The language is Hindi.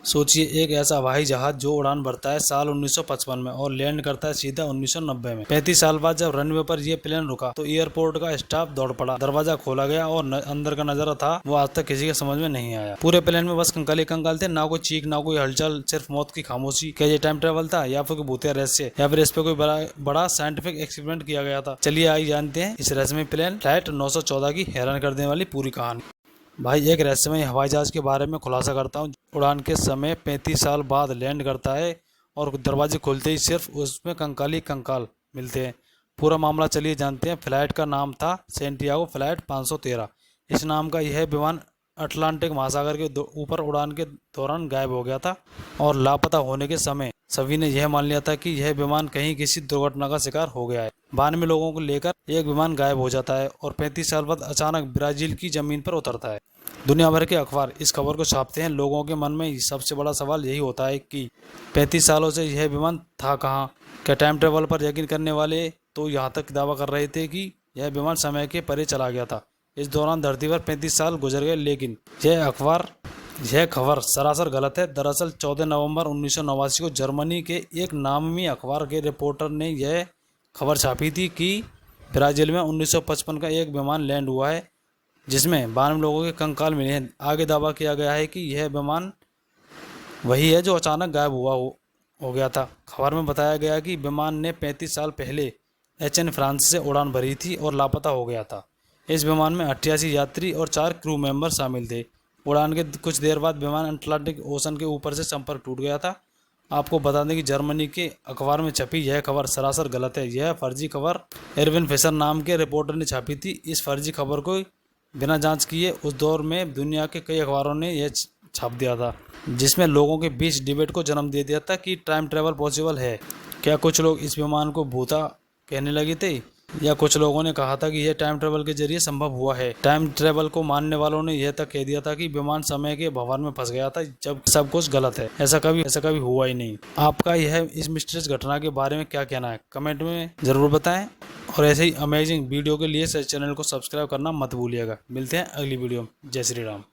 सोचिए, एक ऐसा हवाई जहाज जो उड़ान भरता है साल 1955 में और लैंड करता है सीधा 1990 में। 35 साल बाद जब रनवे पर यह प्लेन रुका तो एयरपोर्ट का स्टाफ दौड़ पड़ा, दरवाजा खोला गया और अंदर का नजारा था वो आज तक किसी के समझ में नहीं आया। पूरे प्लेन में बस कंकाल ही कंकाल थे, ना कोई चीख ना कोई हलचल, सिर्फ मौत की खामोशी। क्या ये टाइम ट्रेवल था या फिर भूतिया रहस्य या फिर इस पे कोई बड़ा साइंटिफिक एक्सपेरिमेंट किया गया था? चलिए आइए जानते हैं इस रहस्यमय प्लेन फ्लाइट 914 की हैरान कर देने वाली पूरी कहानी। भाई, एक रहस्यमय हवाई जहाज के बारे में खुलासा करता हूँ। उड़ान के समय 35 साल बाद लैंड करता है और दरवाजे खुलते ही सिर्फ उसमें कंकाल ही कंकाल मिलते हैं। पूरा मामला चलिए जानते हैं। फ्लाइट का नाम था सैंटियागो फ्लाइट 513। इस नाम का यह विमान अटलांटिक महासागर के ऊपर उड़ान के दौरान गायब हो गया था और लापता होने के समय सभी ने यह मान लिया था कि यह विमान कहीं किसी दुर्घटना का शिकार हो गया है। 92 लोगों को लेकर एक विमान गायब हो जाता है और 35 साल बाद अचानक ब्राजील की जमीन पर उतरता है। दुनिया भर के अखबार इस खबर को छापते हैं। लोगों के मन में सबसे बड़ा सवाल यही होता है कि 35 सालों से यह विमान था कहाँ? क्या टाइम ट्रेवल पर यकीन करने वाले तो यहाँ तक दावा कर रहे थे कि यह विमान समय के परे चला गया था। इस दौरान धरती पर 35 साल गुजर गए, लेकिन यह खबर सरासर गलत है। दरअसल 14 नवंबर 1989 को जर्मनी के एक नामी अखबार के रिपोर्टर ने यह खबर छापी थी कि ब्राजील में 1955 का एक विमान लैंड हुआ है जिसमें 92 लोगों के कंकाल मिले हैं। आगे दावा किया गया है कि यह विमान वही है जो अचानक गायब हो गया था। खबर में बताया गया कि विमान ने 35 साल पहले एचएन फ्रांस से उड़ान भरी थी और लापता हो गया था। इस विमान में 88 यात्री और 4 क्रू मेंबर शामिल थे। उड़ान के कुछ देर बाद विमान अटलांटिक ओशन के ऊपर से संपर्क टूट गया था। आपको बता दें कि जर्मनी के अखबार में छपी यह खबर सरासर गलत है। यह फर्जी खबर एरविन फिशर नाम के रिपोर्टर ने छापी थी। इस फर्जी खबर को बिना जांच किए उस दौर में दुनिया के कई अखबारों ने यह छाप दिया था, जिसमें लोगों के बीच डिबेट को जन्म दे दिया था कि टाइम ट्रेवल पॉसिबल है क्या। कुछ लोग इस विमान को भूता कहने लगे थे या कुछ लोगों ने कहा था कि यह टाइम ट्रेवल के जरिए संभव हुआ है। टाइम ट्रेवल को मानने वालों ने यह तक कह दिया था कि विमान समय के भंवर में फंस गया था, जब सब कुछ गलत है। ऐसा कभी हुआ ही नहीं। आपका यह इस मिस्टीरियस घटना के बारे में क्या कहना है, कमेंट में जरूर बताएं। और ऐसे ही अमेजिंग वीडियो के लिए चैनल को सब्सक्राइब करना मत भूलिएगा। मिलते हैं अगली वीडियो में। जय श्री राम।